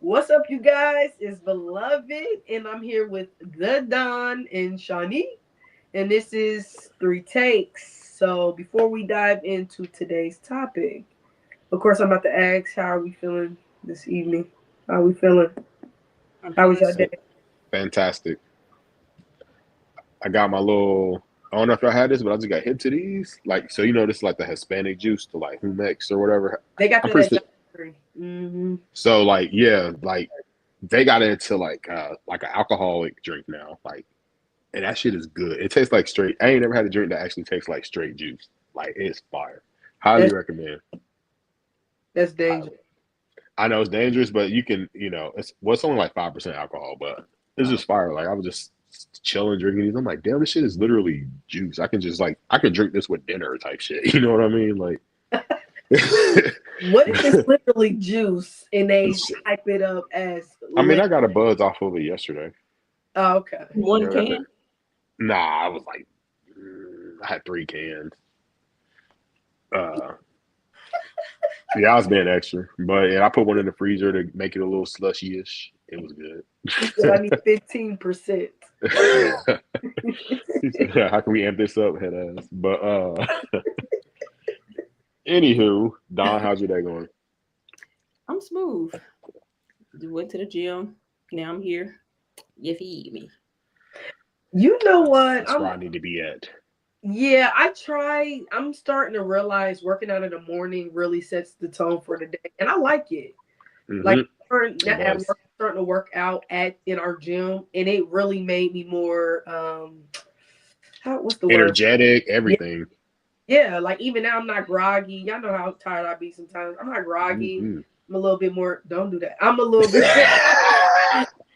What's up, you guys? It's Beloved, and I'm here with the Don and Shawnee, and this is Three Takes. So, before we dive into today's topic, of course, I'm about to ask, how are we feeling this evening? How are we feeling? I'm How was feeling your day? Fantastic. I got my little. I don't know if y'all had this, but I just got hit to these. Like, so this is like the Hispanic juice to like Humex or whatever. They got I'm that pretty at sure. Dollar Tree. Mm-hmm. So like, yeah, like they got it into like an alcoholic drink now. Like, and that shit is good. It tastes like straight. I ain't never had a drink that actually tastes like straight juice. Like, it's fire. Highly That's recommend. that's dangerous. Highly. I know it's dangerous, but you can, it's only like 5% alcohol, but it's just fire. Like I was just chilling, drinking these. I'm like, damn, this shit is literally juice. I can drink this with dinner type shit. You know what I mean? Like, What if it's literally juice and they hype it up as I mean, lit? I got a buzz off of it yesterday. Oh, okay. one Yeah, can. nah, I was like, I had 3 cans. Uh, yeah, I was being extra, but yeah, I put one in the freezer to make it a little slushy-ish. It was He said I good. need 15%. He said, how can we amp this up, head ass? But anywho, Don, how's your day going? I'm smooth. Just went to the gym. Now I'm here. You feed me. You know what? That's where I need to be at. I try. I'm starting to realize working out in the morning really sets the tone for the day, and I like it. Like Hmm. It at does. work, starting to work out at in our gym, and it really made me more how what's the word? Energetic, Yeah, everything. yeah. Like even now, I'm not groggy. Y'all know how tired I be sometimes. I'm not groggy. Hmm. I'm a little bit more. Don't do that. I'm a little bit.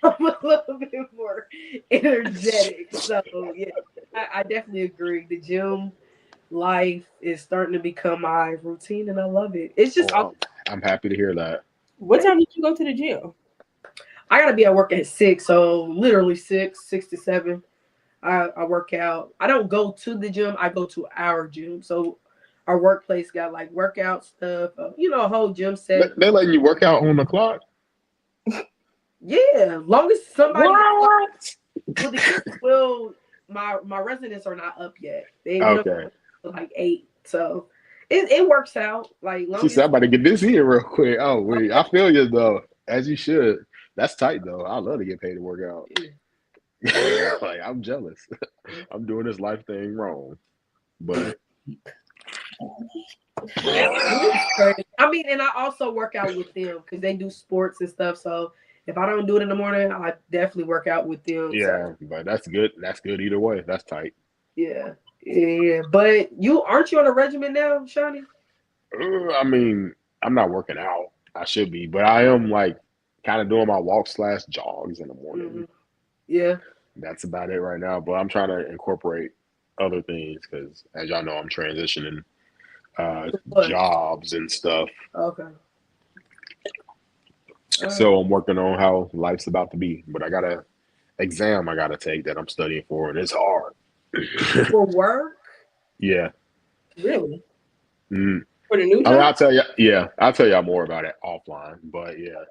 I'm a little bit more energetic. So yeah, I definitely agree. The gym life is starting to become my routine, and I love it. It's just Oh, I'm happy to hear that. What time did you go to the gym? I gotta be at work at 6, so literally 6 to 7. I work out. I don't go to the gym. I go to our gym. So our workplace got like workout stuff. A whole gym set. They letting you work out on the clock? Yeah, long as somebody. What? Well, the kids will. My residents are not up yet. We don't Okay. like 8, so it works out. Like She long said, as I'm about to get this here real quick. Oh, wait. I feel you, though. As you should. That's tight, though. I love to get paid to work out. Like, I'm jealous. I'm doing this life thing wrong. But it's crazy. I mean, and I also work out with them because they do sports and stuff. So if I don't do it in the morning, I definitely work out with them. So yeah, but that's good. That's good either way. That's tight. yeah, yeah. But you on a regimen now, Shawnee? I mean, I'm not working out. I should be, but I am like kind of doing my walk slash jogs in the Hmm. morning. Yeah. That's about it right now. But I'm trying to incorporate other things because, as y'all know, I'm transitioning What? jobs and stuff. Okay. All right. So I'm working on how life's about to be. But I got a exam I got to take that I'm studying for, and it's hard. For work? Yeah. Really? Mm. For the new I mean, job? I'll tell you. Yeah, I'll tell y'all more about it offline. But yeah.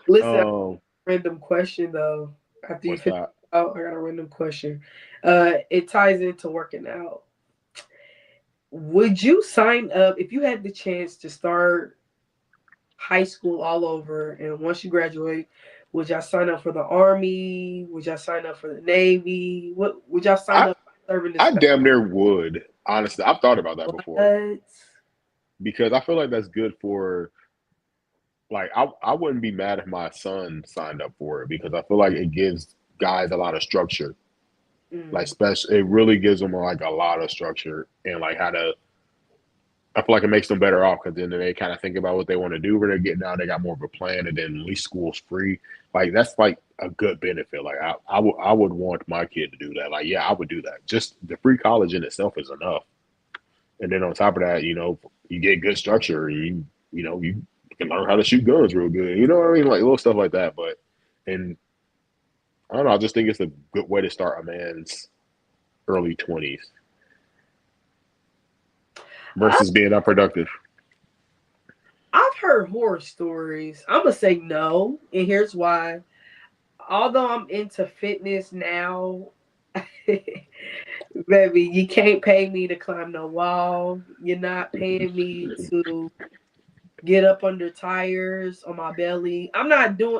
Listen, um, random question though. After you what's finish that? out, I got a random question. It ties into working out. Would you sign up if you had the chance to start high school all over, and once you graduate, would y'all sign up for the army? Would y'all sign up for the navy? What would y'all sign I up for serving this I country? damn near would. Honestly, I've thought about that before What? because I feel like that's good for like I wouldn't be mad if my son signed up for it because I feel like it gives guys a lot of structure. Like Mm, special, it really gives them like a lot of structure and like how to. I feel like it makes them better off because then they kind of think about what they want to do when they're getting out. They got more of a plan, and then at least school's free. Like that's like a good benefit. Like I would want my kid to do that. Like yeah, I would do that. Just the free college in itself is enough. And then on top of that, you get good structure. You can learn how to shoot guns real good. You know what I mean? Like little stuff like that. But and I don't know. I just think it's a good way to start a man's early 20s I versus being unproductive. I I've heard horror stories. I'm gonna say no, and here's why. Although I'm into fitness now, baby, you can't pay me to climb no wall. You're not paying me to get up under tires on my belly. I'm not doing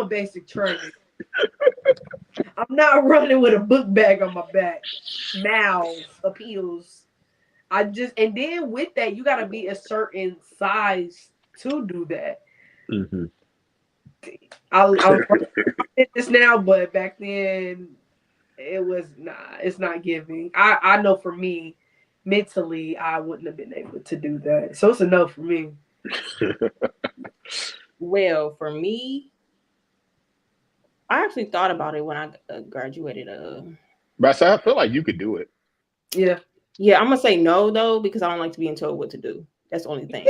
basic training. I'm not running with a book bag on my back. Mouths appeals. I just and then with that, you gotta be a certain size to do that. Mm-hmm. I'm fitness now, but back then it was nah. It's not giving. I know for me, mentally, I wouldn't have been able to do that. So it's a no for me. Well, for me, I actually thought about it when I graduated. But I feel like you could do it. Yeah. Yeah, I'm gonna say no though because I don't like to be told what to do. That's the only thing.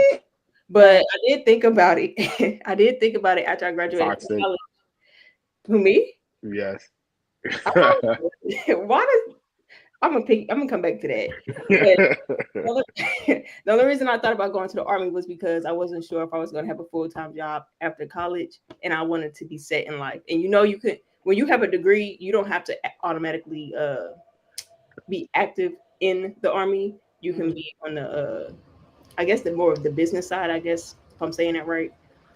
But I did think about it. I did think about it after I graduated from college. Who, me? Yes. Why does I'm gonna come back to that. But the only reason I thought about going to the Army was because I wasn't sure if I was gonna have a full-time job after college, and I wanted to be set in life. And you could when you have a degree, you don't have to automatically be active in the Army. You can be on the I guess the more of the business side, I guess, if I'm saying that right.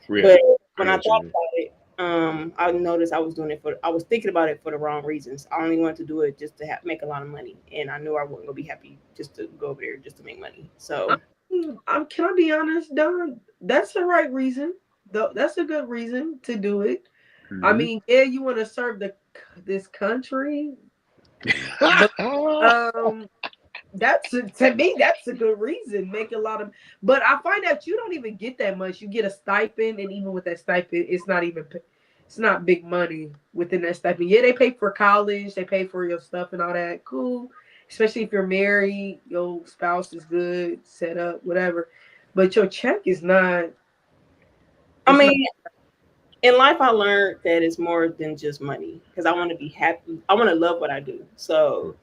Yeah. But when I thought about it, I noticed I was thinking about it for the wrong reasons. I only wanted to do it just to make a lot of money, and I knew I wasn't gonna be happy just to go over there just to make money. So, can I be honest, Don? That's the right reason. Though that's a good reason to do it. Mm-hmm. I mean, yeah, you want to serve this country, but, to me that's a good reason. Make a lot of, but I find out you don't even get that much. You get a stipend, and even with that stipend, it's not big money within that stipend. Yeah, they pay for college, they pay for your stuff and all that. Cool, especially if you're married, your spouse is good, set up, whatever. But your check is not. I mean, in life, I learned that it's more than just money because I want to be happy. I want to love what I do. So.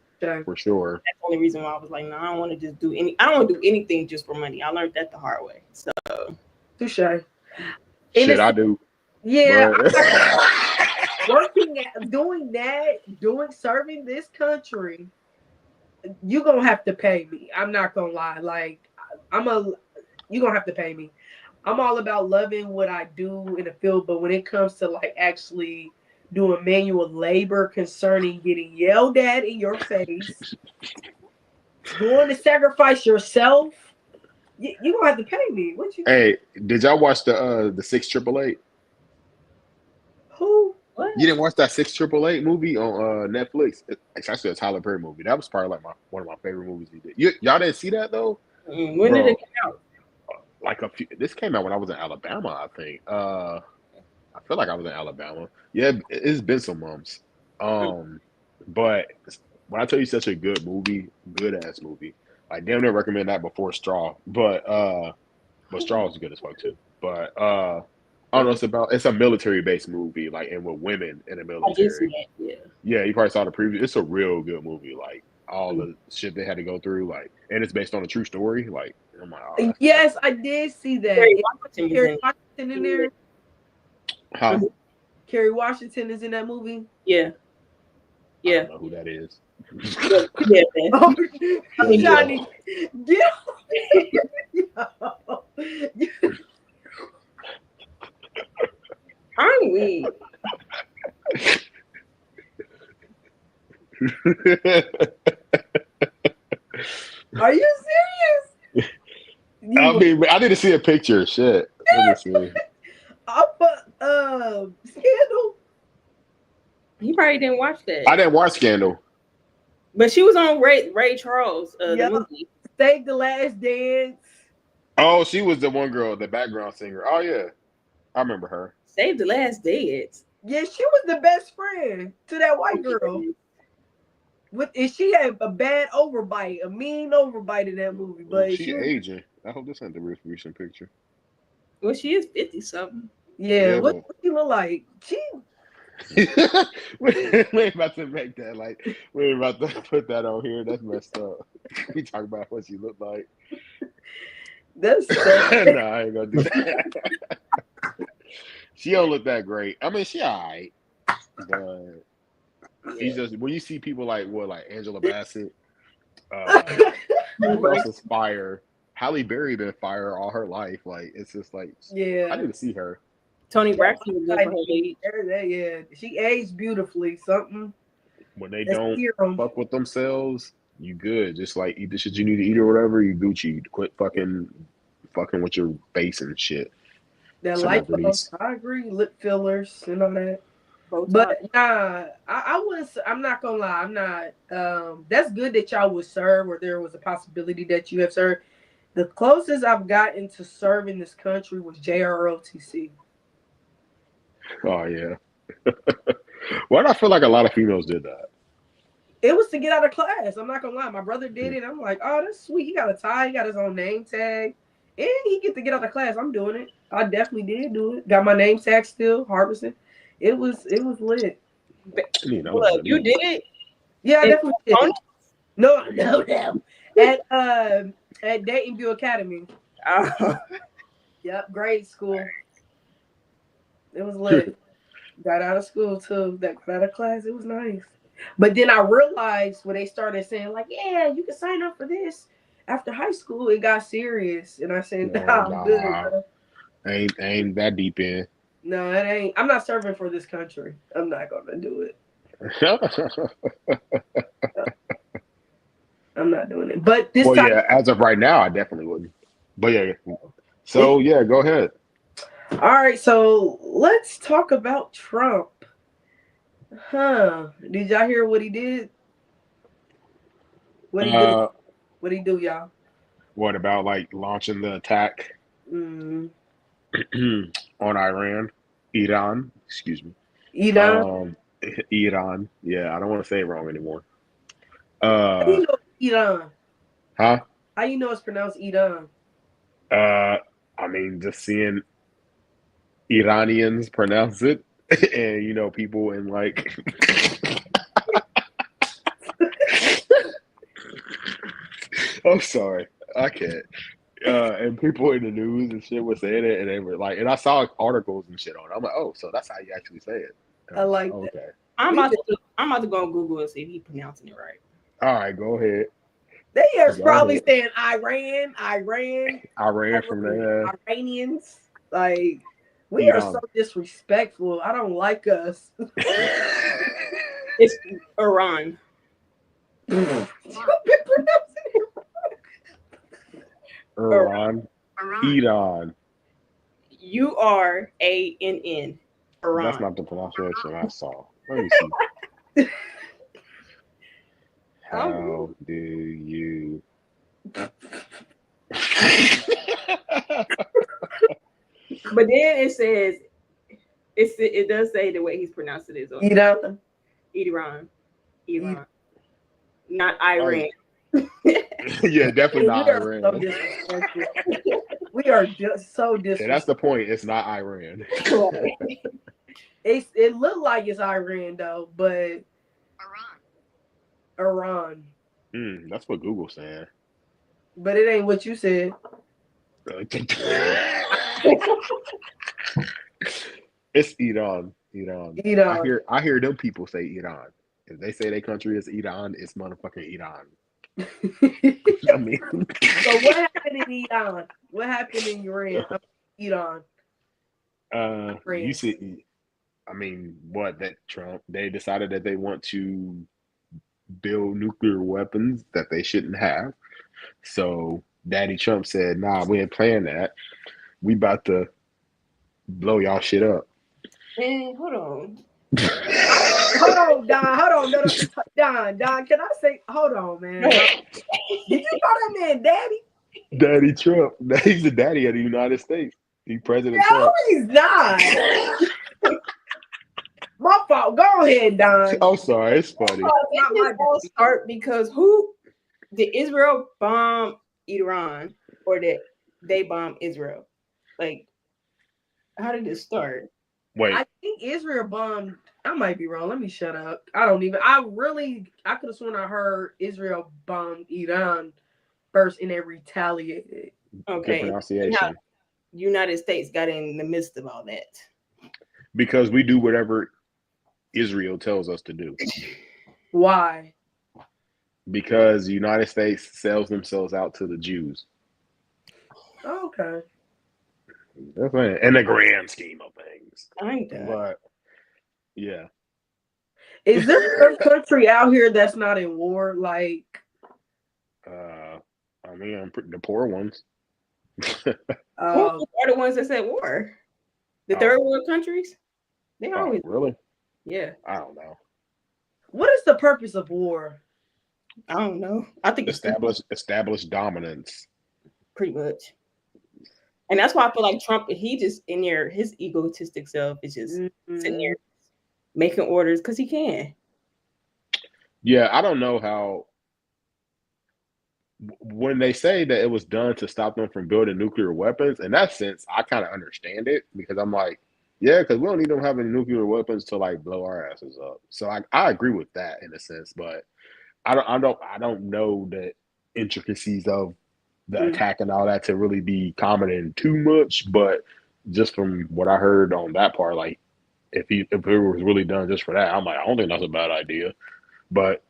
For sure. That's the only reason why I was like, no, I don't want to just do I don't want to do anything just for money. I learned that the hard way. So touche. Shit, I do. Yeah. Serving this country, you're gonna have to pay me. I'm not gonna lie. Like you're gonna have to pay me. I'm all about loving what I do in the field, but when it comes to like actually doing manual labor concerning getting yelled at in your face, going to sacrifice yourself, you gonna have to pay me. What you? Hey, did y'all watch the 688? Who? What? You didn't watch that 688 movie on Netflix? It's actually a Tyler Perry movie. That was probably like one of my favorite movies he did. Y'all didn't see that though? When did it come out? This came out when I was in Alabama, I think. I feel like I was in Alabama. Yeah, it's been some months. But when I tell you such a good movie, good ass movie, I damn near recommend that before Straw. But Straw is good as fuck too. But I don't know. It's a military based movie, like and with women in the military. I did see that, yeah. Yeah, you probably saw the preview. It's a real good movie. Like all the shit they had to go through, like, and it's based on a true story. Like, I'm like, oh, yes, I did see that. Kerry Washington in there. Huh? Kerry Washington is in that movie. Yeah. Yeah. I don't know who that is. Johnny, get I'm weak. Are you serious? I need to see a picture. Shit. Let me see. Scandal. You probably didn't watch that. I didn't watch Scandal. But she was on Ray Charles, the movie. Save the Last Dance. Oh, she was the one girl, the background singer. Oh yeah, I remember her. Save the Last Dance. Yeah, she was the best friend to that white girl. And she had a bad overbite, a mean overbite in that movie. But she aging. I hope this ain't the recent picture. Well, she is 50-something. Yeah, what she look like? She. We ain't about to make that. Like, we ain't about to put that on here. That's messed up. We talk about what she looked like. That's so No, I ain't gonna do that. She don't look that great. I mean, she alright, but she's just when you see people like like Angela Bassett, who else is fire? Halle Berry been fire all her life. Like it's just like I yeah. need to see her. Tony Braxton was good for her age. Yeah, she aged beautifully. Something When they that's don't serum. fuck with themselves, you good. Just like eat the shit you need to eat or whatever, you Gucci. Quit fucking with your face and shit. That light glow, Celebrities. I agree. Lip fillers and all that. Botox. But nah, I was. I'm not gonna lie. I'm not. That's good that y'all would serve, or there was a possibility that you have served. The closest I've gotten to serving this country was JROTC. Oh yeah. Why do I feel like a lot of females did that? It was to get out of class. I'm not gonna lie. My brother did it. I'm like, oh, that's sweet. He got a tie. He got his own name tag, and he get to get out of class. I'm doing it. I definitely did do it. Got my name tag still, Harbison. It was lit. Look, you did it? Yeah, I In definitely did. Tony? No. At Dayton View Academy. Yep, grade school. It was lit. Got out of school too. Got out of class. It was nice. But then I realized when they started saying, like, yeah, you can sign up for this after high school, it got serious. And I said, nah, I'm good, bro. Ain't that deep in. No, it ain't. I'm not serving for this country. I'm not gonna do it. I'm not doing it. But this time, yeah, as of right now, I definitely wouldn't. But yeah. So yeah, go ahead. All right, so let's talk about Trump. Did y'all hear what he did? What he do? What he do, y'all? What about like launching the attack on Iran? Excuse me. Iran? Iran. Yeah, I don't want to say it wrong anymore. How you know Iran? Huh? How you know it's pronounced Iran? I mean, just seeing Iranians pronounce it, and people in like. I'm sorry, I can't. And people in the news and shit were saying it, and they were like, and I saw articles and shit on it. I'm like, oh, so that's how you actually say it. I like that. Okay. I'm about to go on Google and see if he's pronouncing it right. All right, go ahead. They are probably saying Iran from there. Iranians. Like, we are so disrespectful. I don't like us. It's Iran. Iran. Iran. URANN. Iran. That's not the pronunciation I saw. Let me see. How do you? But then it says it does say the way he's pronounced it is on Iran. Not Iran. Yeah, definitely not Iran. So disrespectful. We are just so disrespectful. And that's the point. It's not Iran. It looked like it's Iran though, but Iran. That's what Google's saying. But it ain't what you said. It's Iran. I hear them people say Iran. If they say their country is Iran, it's motherfucking Iran. I mean, so what happened in Iran? What happened in Iran? You see, I mean, that Trump, they decided that they want to build nuclear weapons that they shouldn't have. So Daddy Trump said, nah, we ain't playing that. We about to blow y'all shit up. Man, hold on. Hold on, Don. No. Don, can I say, hold on, man. Did you call that man Daddy? Daddy Trump. He's the daddy of the United States. He's President Trump. No, he's not. My fault. Go ahead, Don. I'm sorry. It's funny. It's all start because did Israel bomb Iran or did they bomb Israel? Like, how did it start? Wait. I think Israel bombed. I might be wrong. Let me shut up. I could have sworn I heard Israel bombed Iran first and they retaliated. Good Okay. pronunciation. United States got in the midst of all that. Because we do whatever Israel tells us to do. Why? Because the United States sells themselves out to the Jews. Oh, okay. That's right. In the grand scheme of things. I ain't done. But yeah. Is there some country out here that's not in war? Like, I mean, the poor ones. Poor people are the ones that said war. The third world countries, they always really? Yeah. I don't know. what is the purpose of war? I don't know. I think Establish dominance. Pretty much. And that's why I feel like Trump, he just in there, his egotistic self is just sitting there making orders because he can. Yeah, I don't know how. When they say that it was done to stop them from building nuclear weapons, in that sense, I kind of understand it because I'm like, yeah, because we don't need them having nuclear weapons to like blow our asses up. So I agree with that in a sense, but I don't know the intricacies of the attack and all that to really be commenting too much. But just from what I heard on that part, like if it was really done just for that, I'm like, I don't think that's a bad idea. But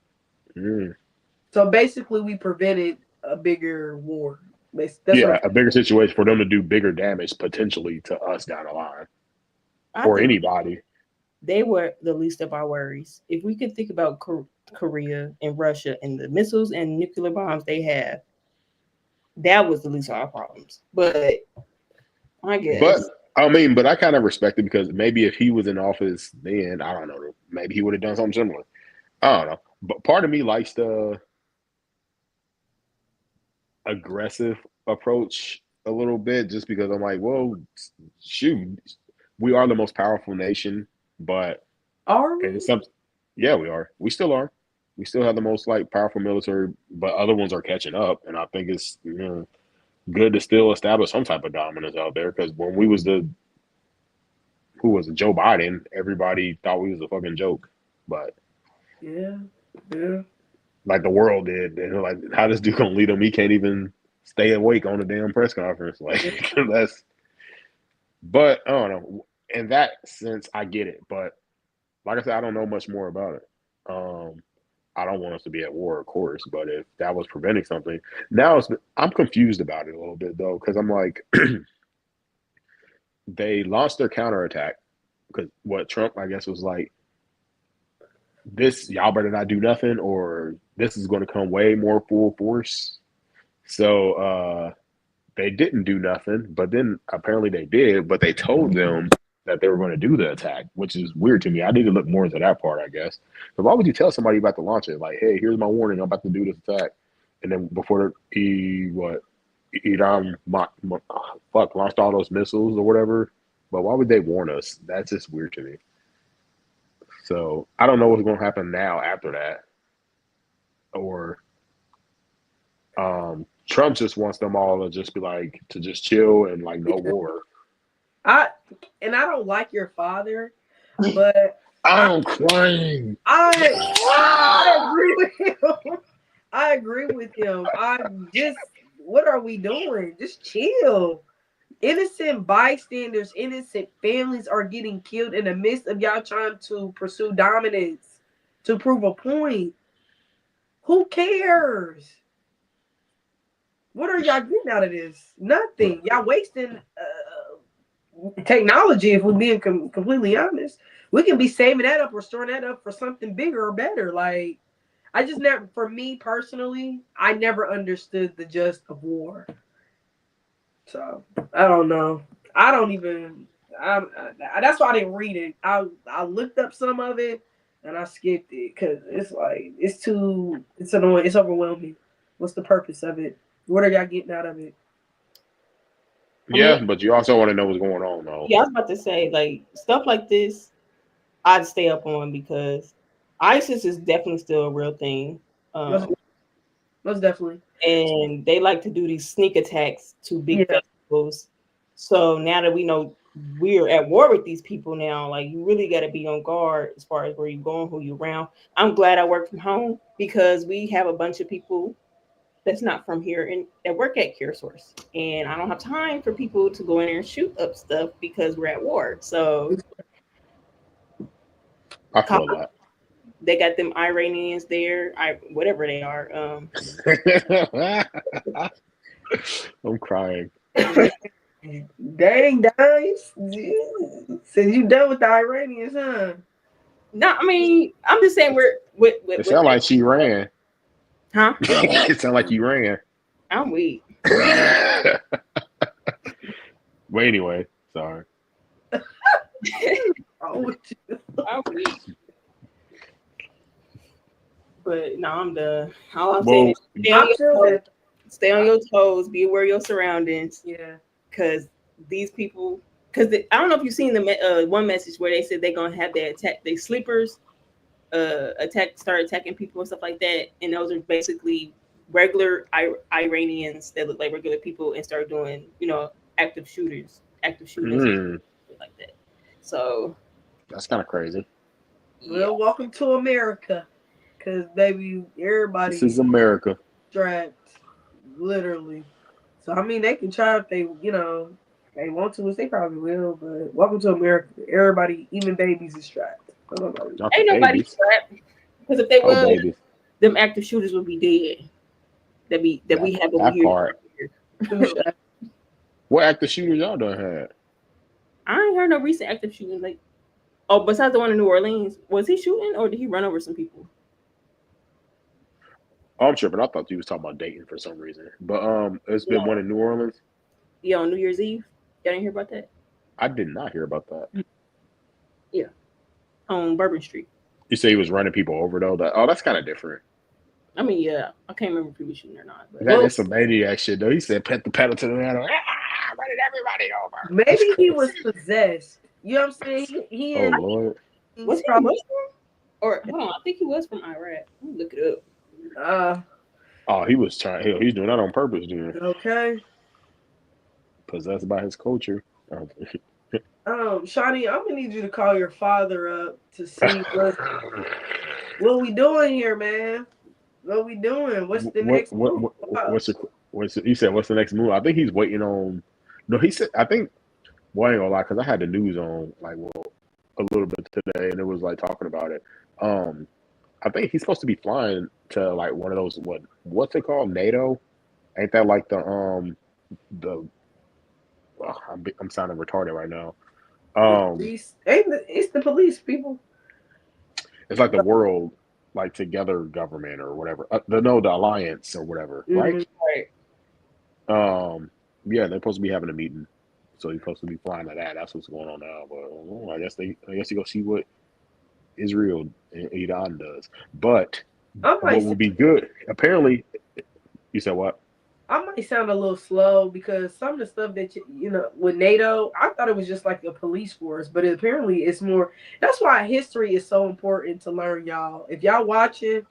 so basically, we prevented a bigger war. That's a bigger situation for them to do bigger damage potentially to us down the line or anybody. They were the least of our worries. If we could think about Korea and Russia and the missiles and nuclear bombs they have, that was the least of our problems. But I guess. But I kind of respect it because maybe if he was in office then, I don't know, maybe he would have done something similar. I don't know. But part of me likes the aggressive approach a little bit just because I'm like, well, shoot, we are the most powerful nation, but are we? Yeah, we are. We still are. We still have the most like powerful military, but other ones are catching up, and I think it's good to still establish some type of dominance out there because when we was Joe Biden, everybody thought we was a fucking joke, but yeah. Like the world did. And like, how this dude gonna lead him? He can't even stay awake on a damn press conference. Like but I don't know. In that sense, I get it. But like I said, I don't know much more about it. I don't want us to be at war, of course, but if that was preventing something, now I'm confused about it a little bit though, because I'm like, they launched their counterattack because what Trump, I guess, was like, this y'all better not do nothing or this is going to come way more full force. So they didn't do nothing, but then apparently they did, but they told them that they were going to do the attack, which is weird to me. I need to look more into that part, I guess. But why would you tell somebody about to launch it? Like, hey, here's my warning, I'm about to do this attack. And then before Iran launched all those missiles or whatever. But why would they warn us? That's just weird to me. So I don't know what's going to happen now after that. Or Trump just wants them all to just be like, to just chill and like no war. I don't like your father, but I'm crying. I agree with him. I agree with him. What are we doing? Just chill. Innocent bystanders, innocent families are getting killed in the midst of y'all trying to pursue dominance to prove a point. Who cares? What are y'all getting out of this? Nothing. Y'all wasting technology. If we're being completely honest, we can be saving that up or storing that up for something bigger or better. Like, I just never, for me personally, I never understood the gist of war. So I don't know. I don't even. That's why I didn't read it. I looked up some of it and I skipped it because it's like it's annoying. It's overwhelming. What's the purpose of it? What are y'all getting out of it? Yeah, but you also want to know what's going on, though. Yeah, I was about to say, like, stuff like this, I'd stay up on because ISIS is definitely still a real thing. Most definitely. And they like to do these sneak attacks to big festivals. So now that we know we're at war with these people now, like, you really got to be on guard as far as where you're going, who you're around. I'm glad I work from home because we have a bunch of people that's not from here and that work at CureSource. And I don't have time for people to go in there and shoot up stuff because we're at war. So I feel that. they got them Iranians there, whatever they are. I'm crying. Dang, guys. Since you done with the Iranians, huh? No, I mean, I'm just saying we're with It sounds like she ran. huh? It sounds like you ran. I'm weak. But anyway, sorry. Oh, I'm weak. But no, I'm done. All I'm Well, saying is stay on your toes, be aware of your surroundings. yeah. Because these people, I don't know if you've seen the one message where they said they're gonna have their sleepers start attacking people and stuff like that, and those are basically regular Iranians that look like regular people and start doing active shooters like that. So that's kind of crazy. Well, welcome to America, because baby, everybody This is America. strapped, literally. So I mean, they can try if they they want to, which they probably will. But welcome to America. Everybody, even babies, is strapped. Ain't nobody strapped, because if they were, babies. them active shooters would be dead. We have over that here. part. What active shooters y'all done had? I ain't heard no recent active shootings. Like, besides the one in New Orleans, was he shooting or did he run over some people? Oh, I'm tripping. I thought you was talking about Dayton for some reason. But it's been one in New Orleans. Yeah, on New Year's Eve. Y'all didn't hear about that? I did not hear about that. Yeah. On Bourbon Street. You say he was running people over though. That's kind of different. I mean, yeah, I can't remember if he was shooting or not. But That is some maniac shit though. He said, "Put the pedal to the metal, running everybody over." Maybe he was possessed. You know what I'm saying? He Oh Lord. Was he Muslim? Or hold on, I think he was from Iraq. Let me look it up. Oh, he was trying. Hell, he's doing that on purpose, dude. Okay. Possessed by his culture. Shawnee, I'm gonna need you to call your father up to see what we doing here, man. What we doing? What's the next move? He said, what's the next move? I think he's waiting on. No, he said. I think. Well, I ain't gonna lie, because I had the news on a little bit today, and it was talking about it. I think he's supposed to be flying to one of those what's it called, NATO? Ain't that I'm sounding retarded right now. It's the police, people. It's like the world together government or whatever. The alliance or whatever, right? Right. Yeah, they're supposed to be having a meeting, so he's supposed to be flying to that. That's what's going on now. But I guess you go see what Israel and Iran does. But what would be good? Apparently, you said what? I might sound a little slow because some of the stuff that with NATO, I thought it was just like a police force, but apparently it's more. That's why history is so important to learn, y'all. If y'all watching,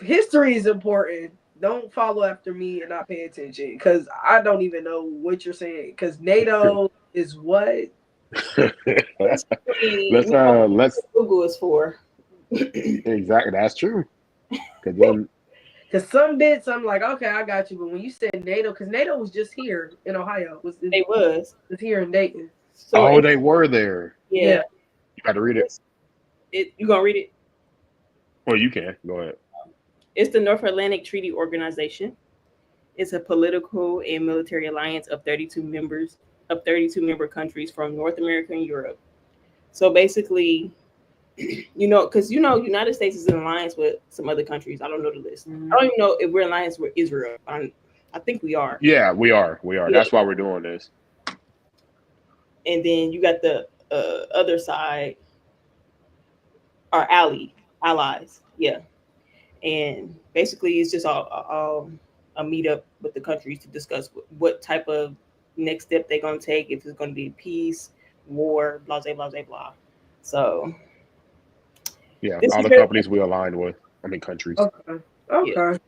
history is important. Don't follow after me and not pay attention because I don't even know what you're saying. Because NATO is what? let's Google is for. Exactly, that's true. Because some bits I'm like, okay, I got you. But when you said NATO, because NATO was just here in Ohio. It was here in Dayton. So they were there. Yeah. You got to read it. You gonna read it? Well, you can. Go ahead. It's the North Atlantic Treaty Organization. It's a political and military alliance of 32 member countries from North America and Europe. So basically, because United States is in alliance with some other countries. I don't know the list. I don't even know if we're in alliance with Israel. I think we are. Yeah, we are. Yeah. That's why we're doing this. And then you got the other side, our allies. Yeah. And basically, it's just a meetup with the countries to discuss what type of next step they're going to take, if it's going to be peace, war, blah, blah, blah, blah. So, yeah, all the companies we aligned with, countries. Okay. Yeah.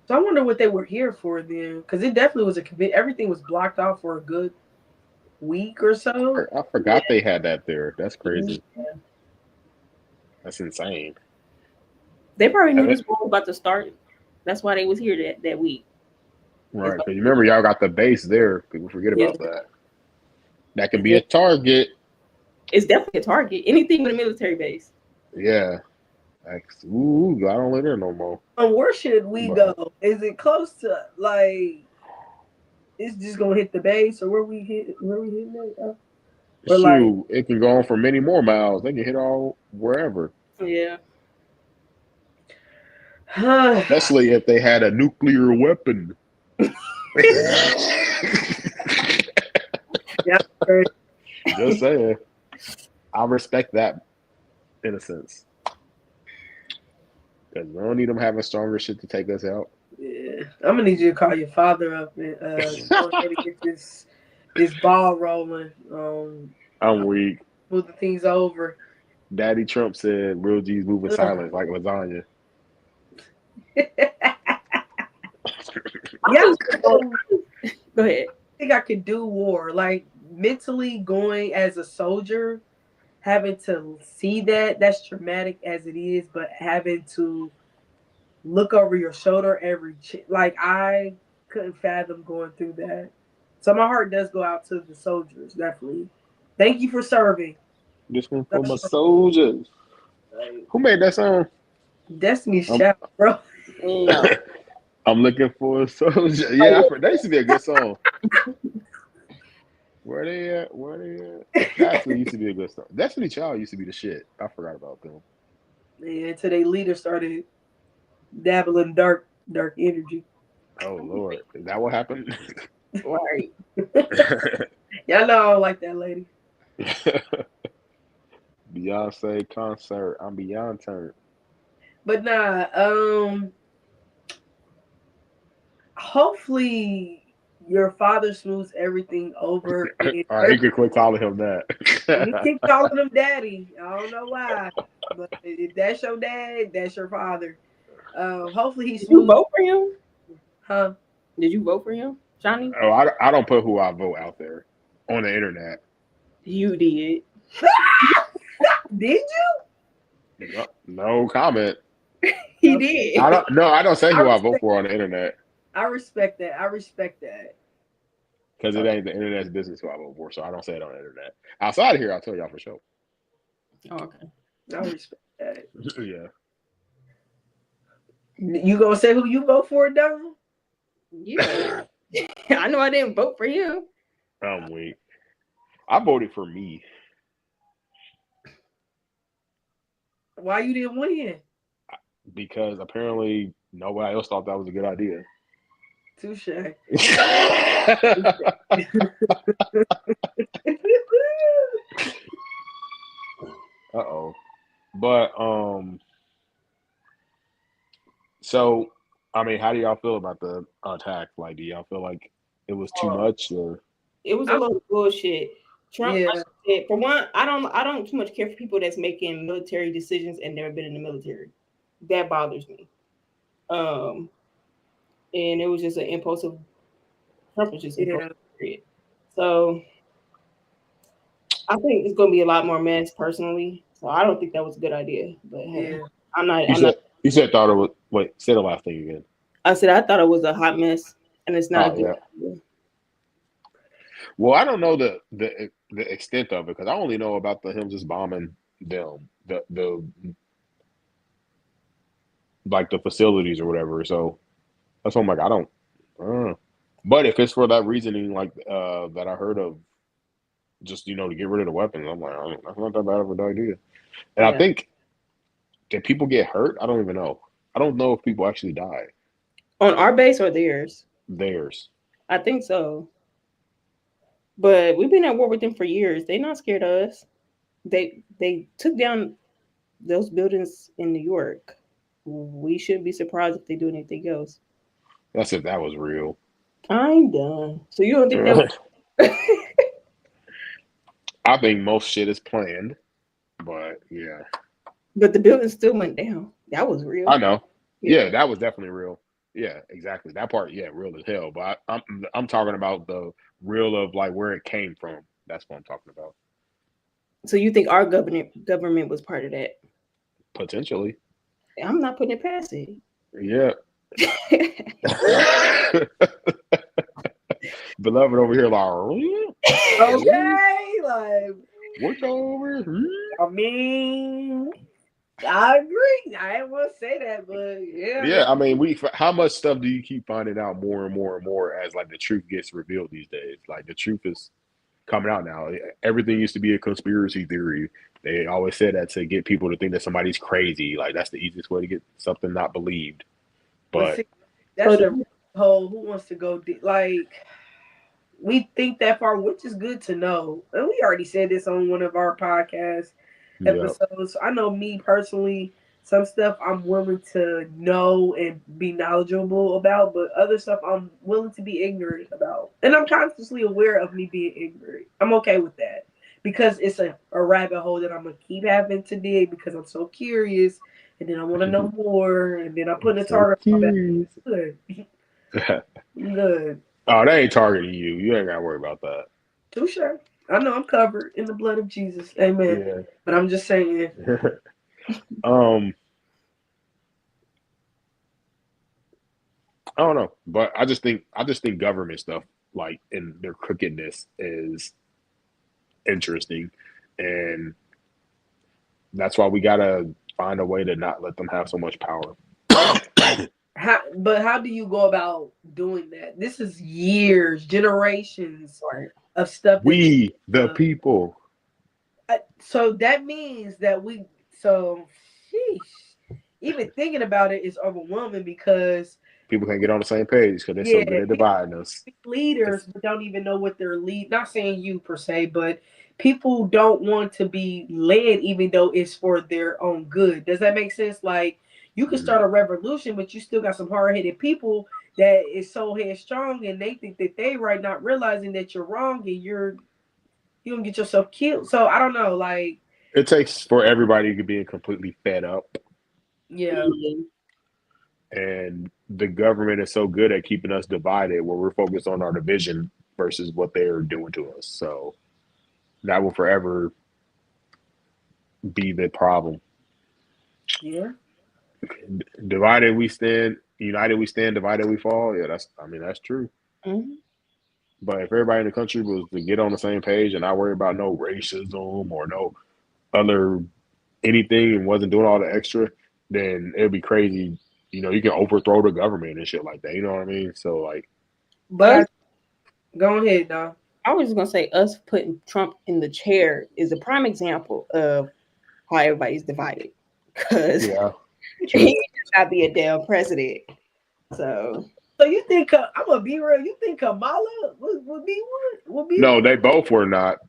So I wonder what they were here for then, because it definitely was everything was blocked off for a good week or so. I forgot they had that there. That's crazy. Yeah. That's insane. They probably knew this war was about to start That's why they was here that week. Right. Because you remember y'all got the base there. People forget Yeah. about that. That can be a target. It's definitely a target. Anything with a military base. Yeah. Ooh, I don't live there no more. Where should we go? Is it close to like? It's just gonna hit the base, or where we hitting it? Or Shoot, it can go on for many more miles. They can hit all wherever. Yeah. Especially if they had a nuclear weapon. Yeah. Right. Just saying. I respect that in a sense. Because we don't need them having stronger shit to take us out. Yeah. I'm gonna need you to call your father up and go ahead and get this ball rolling. I'm weak. Moving things over. Daddy Trump said real G's moving silent like lasagna. Yeah. Go ahead. I think I could do war. Like mentally going as a soldier, having to see that's traumatic as it is, but having to look over your shoulder like I couldn't fathom going through that. So my heart does go out to the soldiers, definitely. Thank you for serving. This one for my soldiers. Who made that song? Destiny's Child, bro. No. I'm looking for a soldier. Yeah, that used to be a good song. Where they at? That actually used to be a good song. Destiny Child used to be the shit. I forgot about them. Yeah, until their leader started dabbling dark energy. Oh Lord, is that what happened? Right. Y'all know I don't like that lady. Beyonce concert. I'm beyond turned. But nah, hopefully your father smooths everything over. All right, you can quit calling him that. You keep calling him daddy. I don't know why, but if that's your dad, that's your father. Hopefully he's Did you vote for him? Huh? Did you vote for him, Johnny? Oh, I don't put who I vote out there on the internet. You did. Did you? No comment. He did. I don't say who I vote for on the internet. I respect that. Because it ain't the internet's business who I vote for, so I don't say it on the internet. Outside of here, I'll tell y'all for sure. Oh, okay. I respect that. Yeah. You gonna say who you vote for, Don? Yeah. I know I didn't vote for him. I'm weak. I voted for me. Why you didn't win? Because apparently nobody else thought that was a good idea. Touche. Uh-oh. But so I mean, how do y'all feel about the attack? Like, do y'all feel like it was too much, or it was a little bullshit? Trump, yeah. like I said, for one, I don't too much care for people that's making military decisions and never been in the military. That bothers me. And it was just an impulsive. Trump was just impulsive. Yeah. So I think it's going to be a lot more mess personally. So I don't think that was a good idea. But hey, I'm not. You said thought it was. Wait, say the last thing again. I said I thought it was a hot mess, and it's not a good idea. Well, I don't know the extent of it because I only know about him just bombing them, the like the facilities or whatever. So that's why I'm like, I don't know. But if it's for that reasoning, like that I heard of, just to get rid of the weapons, I'm like, that's not that bad of an idea. And I think, did people get hurt? I don't even know. I don't know if people actually died. On our base or theirs? Theirs. I think so. But we've been at war with them for years. They're not scared of us. They took down those buildings in New York. We shouldn't be surprised if they do anything else. That's if that was real. I'm done. So you don't think that was... I think most shit is planned, but yeah. But the building still went down. That was real. I know. Yeah, that was definitely real. Yeah, exactly. That part, yeah, real as hell. But I'm talking about the real of like where it came from. That's what I'm talking about. So you think our government was part of that? Potentially. I'm not putting it past it. Yeah. Beloved over here, like, Okay, like what y'all over here? I mean, I agree. I didn't want to say that, but yeah. Yeah, I mean, how much stuff do you keep finding out more and more and more as like the truth gets revealed these days? Like the truth is coming out now. Everything used to be a conspiracy theory. They always said that to get people to think that somebody's crazy. Like that's the easiest way to get something not believed. But But see, that's a whole who wants to go deep. Like we think that far, which is good to know. And we already said this on one of our podcast yeah, episodes. So I know me personally, some stuff I'm willing to know and be knowledgeable about, but other stuff I'm willing to be ignorant about. And I'm consciously aware of me being ignorant. I'm okay with that because it's a rabbit hole that I'm gonna keep having to dig because I'm so curious and then I want to know more and then I put a so target on my back. curious. Good. Good. Oh, they ain't targeting you. You ain't gotta worry about that. Touche. I know I'm covered in the blood of Jesus. Amen. Yeah. But I'm just saying. um, I don't know, but I just think government stuff like in their crookedness is interesting, and that's why we gotta find a way to not let them have so much power. How do you go about doing that? This is years, generations of stuff. We, the people. So that means that sheesh, even thinking about it is overwhelming because People can't get on the same page because they're so good at dividing us. Leaders but don't even know what they're not saying you per se, but people don't want to be led even though it's for their own good. Does that make sense? Like you can start a revolution, but you still got some hard-headed people that is so headstrong and they think that they right, not realizing that you're wrong and you're gonna get yourself killed. So I don't know, like it takes for everybody to be completely fed up. Yeah. And the government is so good at keeping us divided where we're focused on our division versus what they're doing to us. So that will forever be the problem. Yeah. Divided we stand, united we stand, divided we fall. Yeah, that's true. Mm-hmm. But if everybody in the country was to get on the same page and not worry about no racism or no other anything and wasn't doing all the extra, then it'd be crazy. You can overthrow the government and shit like that. You know what I mean? So like, but go ahead, dog. I was just gonna say us putting Trump in the chair is a prime example of how everybody's divided. Because he just gotta be a damn president. So you think I'm gonna be real? You think Kamala would be one? Would be? No, they both were not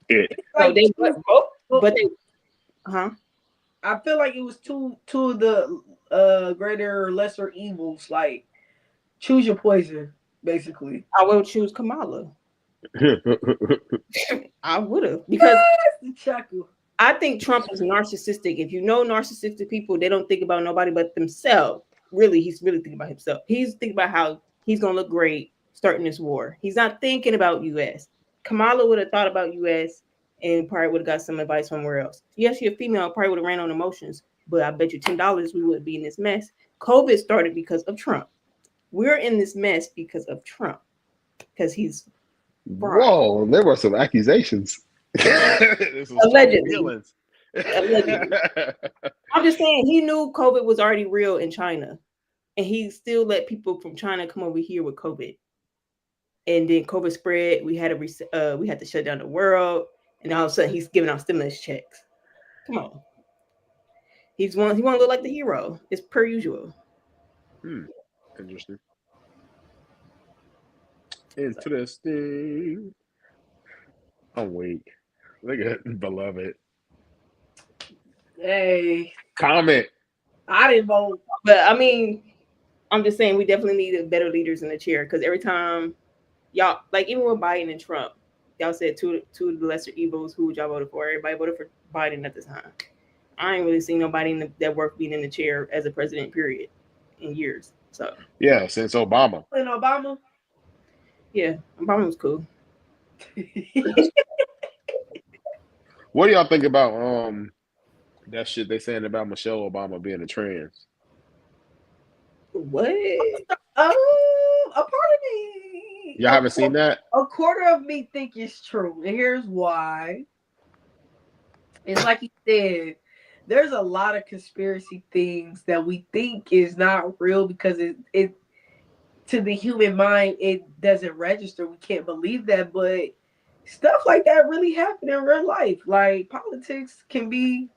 it. Like, they both, but they, I feel like it was two of the greater lesser evils. Like choose your poison, basically. I would choose Kamala. I would have because I think Trump is narcissistic. If you know narcissistic people, they don't think about nobody but themselves. Really, he's really thinking about himself. He's thinking about how he's gonna look great starting this war. He's not thinking about US. Kamala would have thought about US and probably would have got some advice somewhere else. Yes, she's a female, probably would have ran on emotions, but I bet you $10 we wouldn't be in this mess. COVID started because of Trump. We're in this mess because of Trump. Because he's whoa, there were some accusations. Allegedly. I'm just saying he knew COVID was already real in China, and he still let people from China come over here with COVID. And then COVID spread. We had to shut down the world, and all of a sudden he's giving out stimulus checks. Come on, he want to look like the hero. It's per usual. Interesting. Interesting. I'm weak. Look at beloved. Hey, comment. I didn't vote, but I mean, I'm just saying we definitely need better leaders in the chair because every time y'all, like even with Biden and Trump, y'all said two of the lesser evils. Who would y'all vote for? Everybody voted for Biden at the time. I ain't really seen nobody that worked being in the chair as a president, period, in years. So yeah, since Obama. And Obama. Yeah, Obama was cool. What do y'all think about that shit they saying about Michelle Obama being a trans? What? A part of me. Y'all haven't seen that? A quarter of me think it's true, and here's why. It's like you said, there's a lot of conspiracy things that we think is not real because it to the human mind it doesn't register. We can't believe that, but stuff like that really happen in real life. Like politics can be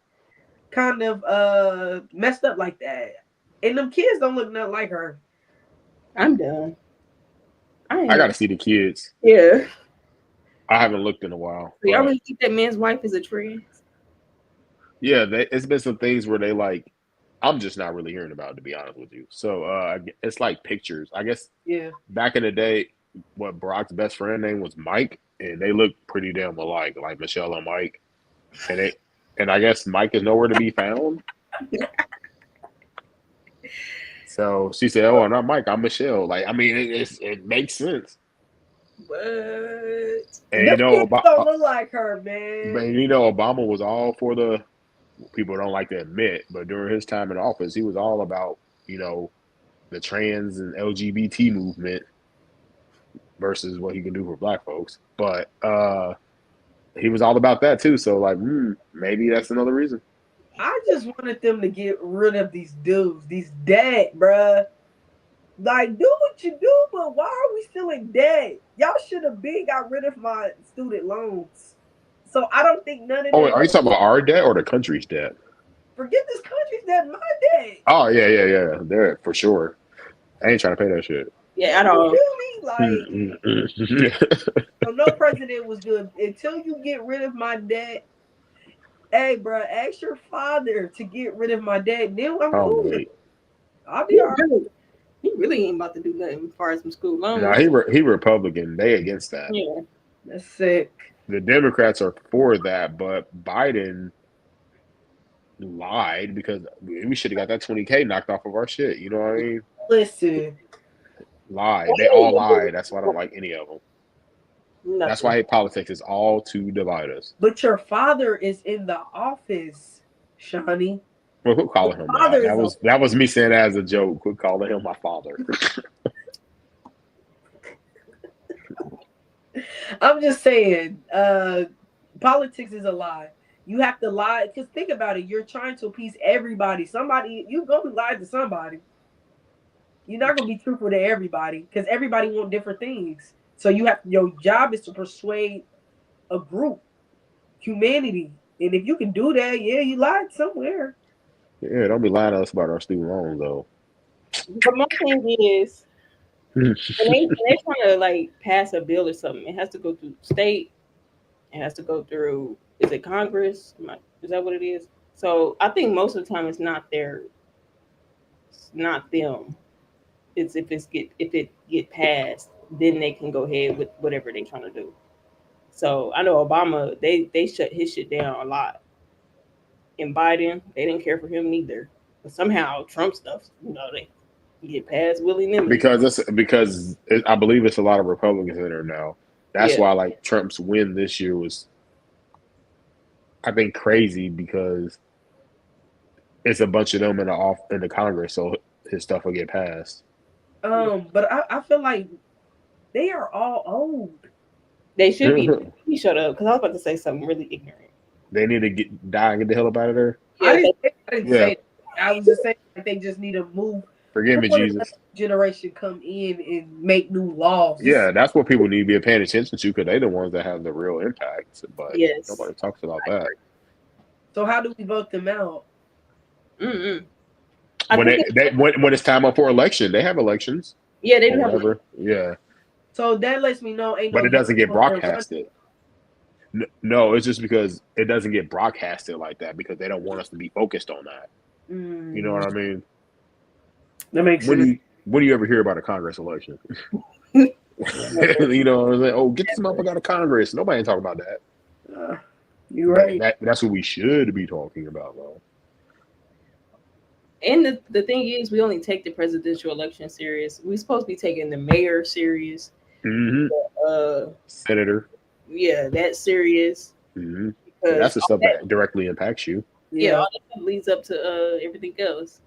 kind of messed up like that. And them kids don't look nothing like her. I'm done. I gotta see the kids. Yeah. I haven't looked in a while. So y'all but- really think that man's wife is a trans? Yeah, it's been some things where they like. I'm just not really hearing about it, to be honest with you. So it's like pictures. I guess Yeah. back in the day, what Barack's best friend name was Mike, and they look pretty damn alike, like Michelle and Mike. And I guess Mike is nowhere to be found. So she said, "Oh, I'm not Mike. I'm Michelle." Like, I mean, it makes sense. What? And Them kids don't look like her, man. But you know, Obama was all for the people don't like to admit, but during his time in office, he was all about, the trans and LGBT movement versus what he can do for black folks. But he was all about that too. So like, maybe that's another reason. I just wanted them to get rid of these dudes, these debt, bruh. Like, do what you do, but why are we still in debt? Y'all should have been got rid of my student loans. So I don't think none of Oh, them. are you talking about our debt or the country's debt? Forget this country's debt, my debt. Oh yeah. They're for sure. I ain't trying to pay that shit. Yeah, I don't. You feel me? Like, so no president was good until you get rid of my debt. Hey, bro, ask your father to get rid of my debt. Then I'm cool. Wait. I'll be all right. He really ain't about to do nothing as far as some school loans. No, he Republican. They against that. Yeah. That's sick. The Democrats are for that, but Biden lied because we should have got that $20K knocked off of our shit. You know what I mean? Listen. Lied. They all lied. That's why I don't like any of them. Nothing. That's why I hate politics. It's all to divide us. But your father is in the office, Shawnee. Well, quit calling him that. That was me saying that as a joke. Quit calling him my father. I'm just saying, politics is a lie. You have to lie because think about it. You're trying to appease everybody. You're gonna lie to somebody. You're not gonna be truthful to everybody because everybody want different things. So your job is to persuade a group, humanity, and if you can do that, yeah, you lied somewhere. Yeah, don't be lying to us about our student loans though. But my thing is, when they're trying to like pass a bill or something, it has to go through state. It has to go through. Is it Congress? Is that what it is? So I think most of the time it's not them. It's if it get passed, then they can go ahead with whatever they're trying to do. So I know Obama, they shut his shit down a lot. And Biden, they didn't care for him neither. But somehow Trump stuff, they get passed willy-nilly. Because I believe it's a lot of Republicans in there now. That's why like Trump's win this year was, I think, crazy because it's a bunch of them in the Congress, so his stuff will get passed. But I feel like they are all old. They should be. He shut up because I was about to say something really ignorant. They need to die and get the hell up out of there. I didn't say. I was just saying that they just need to move. Forgive me, Jesus. Generation come in and make new laws. Yeah, that's what people need to be paying attention to because they're the ones that have the real impact. But nobody talks about that. So how do we vote them out? Mm-mm. When it's time up for election, they have elections. Yeah, they do have. Yeah. So that lets me know but it doesn't get broadcasted. No, it's just because it doesn't get broadcasted like that because they don't want us to be focused on that. You know what I mean? That makes sense. When do you ever hear about a Congress election? You know what I'm saying? Oh, get this motherfucker out of Congress. Nobody ain't talking about that. You're right. That's what we should be talking about, though. And the thing is, we only take the presidential election serious. We're supposed to be taking the mayor serious. Mm-hmm. Senator. Yeah, that's serious. Mm-hmm. That's the stuff that directly impacts you. Yeah, all that leads up to everything else.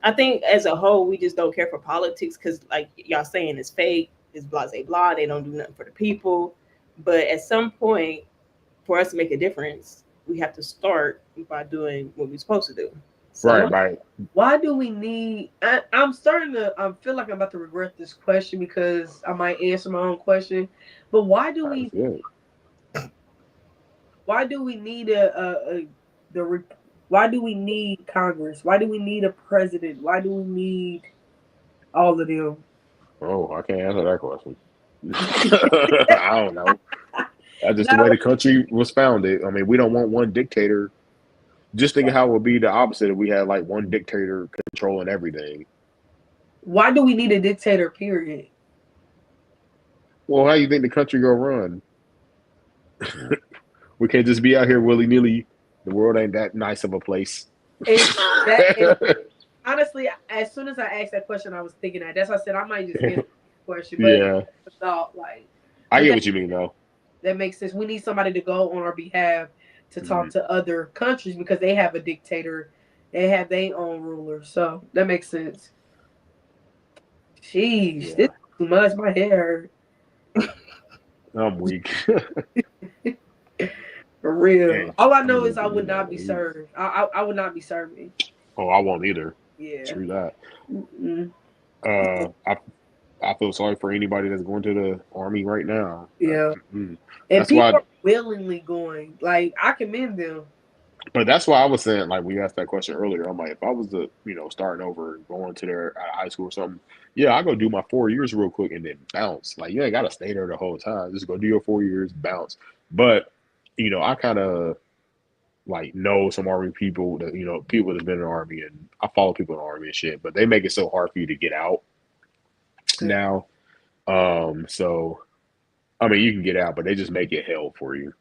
I think as a whole, we just don't care for politics because, like y'all saying, it's fake, it's blah, blah, blah. They don't do nothing for the people. But at some point, for us to make a difference, we have to start by doing what we're supposed to do. So, Right. Why do we need? I'm starting to. I feel like I'm about to regret this question because I might answer my own question. But why do we? Why do we need why do we need Congress? Why do we need a president? Why do we need all of them? Oh, I can't answer that question. I don't know. That's just the way the country was founded. I mean, we don't want one dictator. Just think of how it would be the opposite if we had like one dictator controlling everything. Why do we need a dictator, period? Well, how do you think the country gonna run? We can't just be out here willy nilly. The world ain't that nice of a place. Honestly, as soon as I asked that question, I was thinking that. That's why I said I might just answer the question. But Yeah, thought like I get what you mean though. that makes sense. We need somebody to go on our behalf to talk to other countries because they have a dictator. They have their own ruler. So that makes sense. Jeez, this is too much. My head hurt. I'm weak. For real. Yeah. All I know is I would not be served. I would not be serving. Oh, I won't either. Yeah. True that. Mm-mm. I feel sorry for anybody that's going to the army right now. Yeah. And That's people why, are willingly going. Like, I commend them. but that's why I was saying, like, we asked that question earlier. I'm like, if I was to, starting over and going to their high school or something, yeah, I go do my 4 years real quick and then bounce. Like, you ain't got to stay there the whole time. Just go do your 4 years, bounce. But, I kind of like know some army people that, people that's been in the army, and I follow people in the army and shit, but they make it so hard for you to get out now. So, I mean, you can get out, but they just make it hell for you.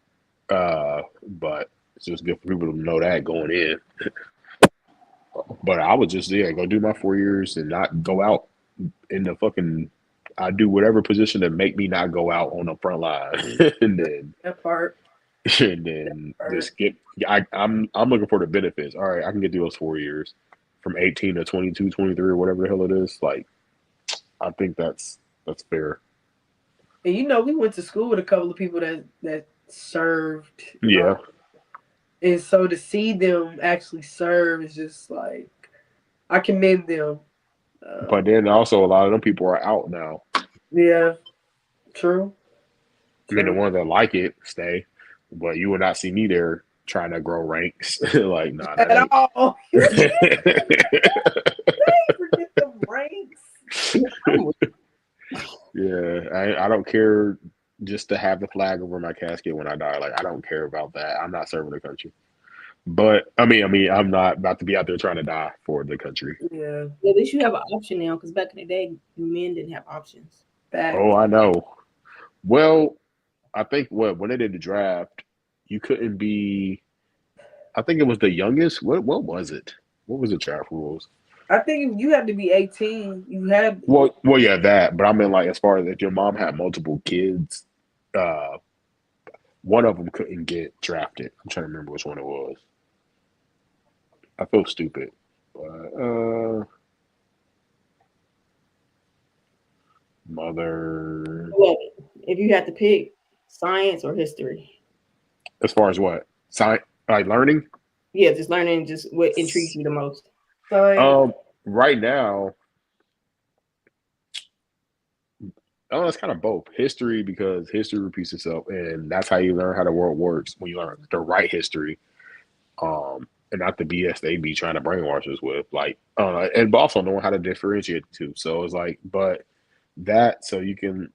But it's just good for people to know that going in. But I would just, go do my 4 years and not go out in the fucking, I do whatever position to make me not go out on the front line. And then That part. and then just get, I'm looking for the benefits. All right, I can get through those 4 years from 18 to 22, 23, or whatever the hell it is. Like, I think that's fair. And we went to school with a couple of people that served. Yeah. And so to see them actually serve is just like, I commend them. But then also a lot of them people are out now. Yeah. True. I mean, the ones that like it stay, but you will not see me there trying to grow ranks. Like, nah, that At all. ain't. Forget the ranks. Yeah, I don't care just to have the flag over my casket when I die. Like, I don't care about that. I'm not serving the country. But I mean, I'm not about to be out there trying to die for the country. Yeah. at least you have an option now because back in the day, men didn't have options. Back. Oh, I know. Well, I think when they did the draft, you couldn't be. I think it was the youngest. What was it? What was the draft rules? I think you had to be 18. You had. Well, yeah, that. But I mean, like, as far as if your mom had multiple kids, one of them couldn't get drafted. I'm trying to remember which one it was. I feel stupid, but mother. Well, if you had to pick science or history, As far as what science, like learning. yeah, just learning, just what intrigues you the most. Right now, it's kind of both. History, because history repeats itself, and that's how you learn how the world works, when you learn the right history, and not the BS they be trying to brainwash us with, like, and also knowing how to differentiate the two. So it's like, but that, so you can,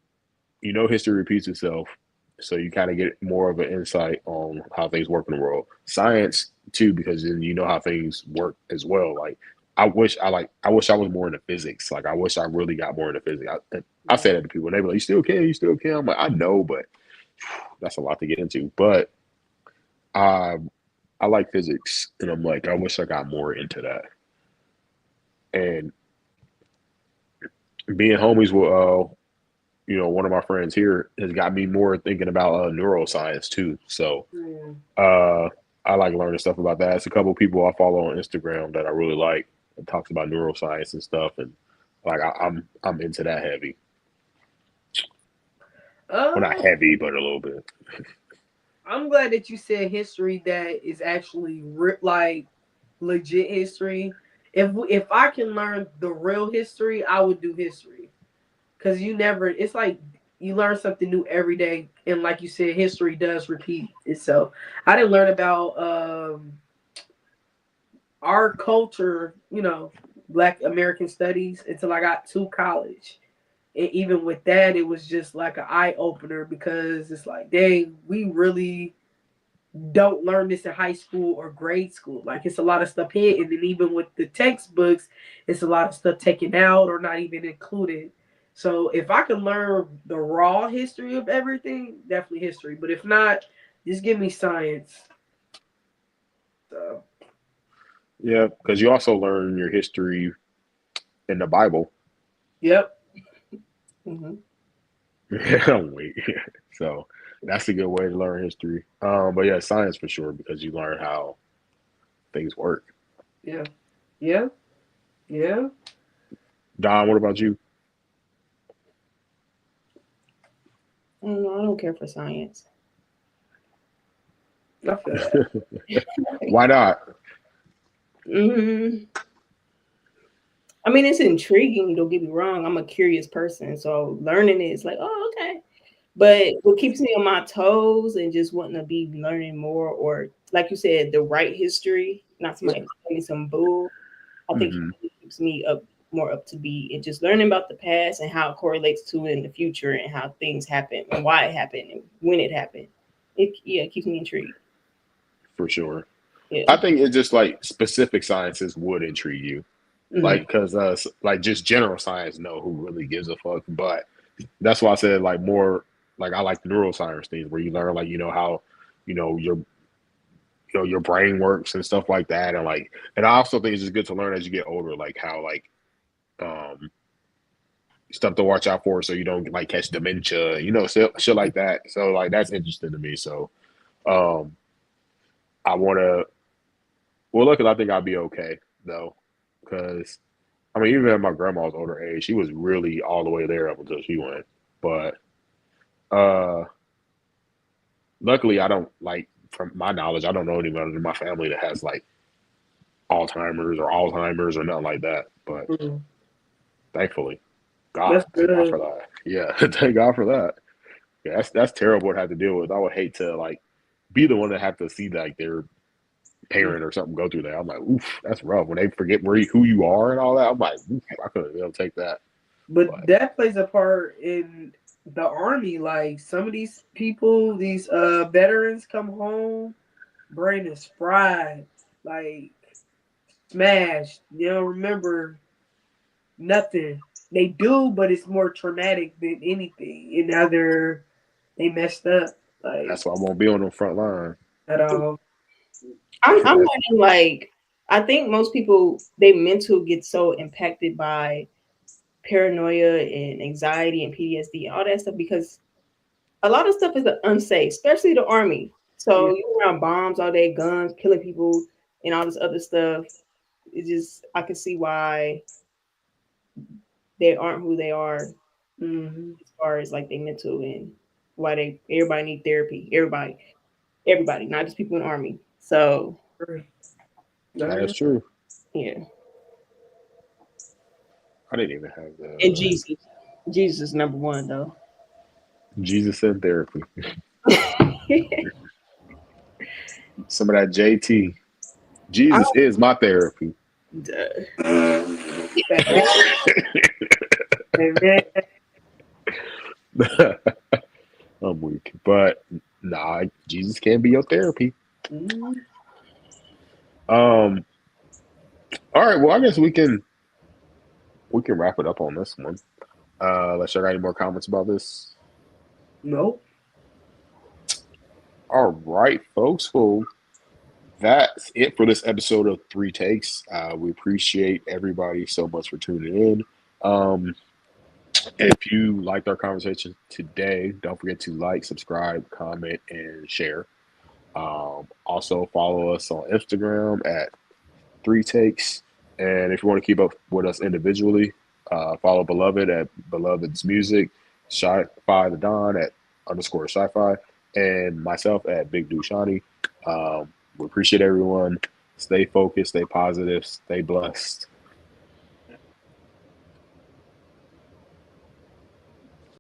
history repeats itself, so you kind of get more of an insight on how things work in the world. Science too, because then you know how things work as well. Like, I wish I was more into physics. Like, I wish I really got more into physics. I say that to people, and they be like, "You still can, you still can." I'm like, I know, but that's a lot to get into. But I like physics, and I'm like, I wish I got more into that. And being homies with one of my friends here has got me more thinking about neuroscience too. So I like learning stuff about that. It's a couple of people I follow on Instagram that I really like. It talks about neuroscience and stuff, and like I'm into that heavy. Well, not Uh, heavy, but a little bit. I'm glad that you said history that is actually like legit history. If I can learn the real history, I would do history because you never. It's like you learn something new every day, and like you said, history does repeat itself. I didn't learn about our culture, Black American studies until I got to college. And even with that, it was just like an eye opener because it's like, dang, we really don't learn this in high school or grade school. Like it's a lot of stuff hidden, and even with the textbooks, it's a lot of stuff taken out or not even included. So if I can learn the raw history of everything, definitely history. But if not, just give me science. So Yeah, because you also learn your history in the Bible. yep. Hmm. Wait, so that's a good way to learn history. But yeah, science for sure because you learn how things work. Yeah. Yeah. Yeah. Don, what about you? I don't care for science. I feel that. Why not? Hmm. I mean, it's intriguing. Don't get me wrong. I'm a curious person, so learning it is like, oh, okay. But what keeps me on my toes and just wanting to be learning more, or like you said, the right history, not somebody telling me some bull. I think Hmm. it keeps me more up to be and just learning about the past and how it correlates to in the future and how things happen and why it happened and when it happened. It keeps me intrigued. For sure. Yeah. I think it's just like specific sciences would intrigue you. Mhm. Like, because like just general science, no, who really gives a fuck? But that's why I said like more like I like the neuroscience things where you learn like how your your brain works and stuff like that, and like and I also think it's just good to learn as you get older, like how like um stuff to watch out for so you don't like catch dementia, shit like that. So like that's interesting to me. So um I want to well look, I think I'll be okay though because I mean, even at my grandma's older age, she was really all the way there up until she went. But uh luckily I don't like from my knowledge, I don't know anyone in my family that has like Alzheimer's or nothing like that. But Mhm. thankfully, That's thank God good. for that. Yeah, thank God for that. Yeah, that's terrible to have to deal with. I would hate to like be the one that have to see like their parent or something go through that. I'm like, oof, that's rough. When they forget who you are and all that, I'm like, oof, I couldn't be able to take that. But But that plays a part in the army. Like some of these people, these veterans come home, brain is fried, like smashed. You don't remember nothing. They do, but it's more traumatic than anything. And now they messed up, like that's why I won't be on the front line. at all. I'm That's learning like I think most people they mental get so impacted by paranoia and anxiety and PTSD and all that stuff because a lot of stuff is unsafe, especially the army. Yeah. So you're around bombs all day, guns, killing people, and all this other stuff. It just I can see why they aren't who they are Mm-hmm. as far as like they mental and why everybody need therapy. Everybody, not just people in the army. So that is No, true. yeah. I didn't even have And the Jesus. Jesus is number one though. Jesus in therapy. Some of that JT. I Jesus is my therapy. Duh. Amen. Amen. I'm weak, but nah, Jesus can be your therapy. Mhm. Um. All right. Well, I guess we can wrap it up on this one. Let's check out any more comments about this. Nope. All right, folks. Well, that's it for this episode of Three Takes. We appreciate everybody so much for tuning in. Um, if you liked our conversation today, don't forget to like, subscribe, comment, and share. Also, follow us on Instagram at Three Takes. And if you want to keep up with us individually, follow Beloved at Beloved's Music, Sci-Fi the Don at _ Sci-Fi, and myself at Big Dude Shawnee. We appreciate everyone. Stay focused, stay positive, stay blessed.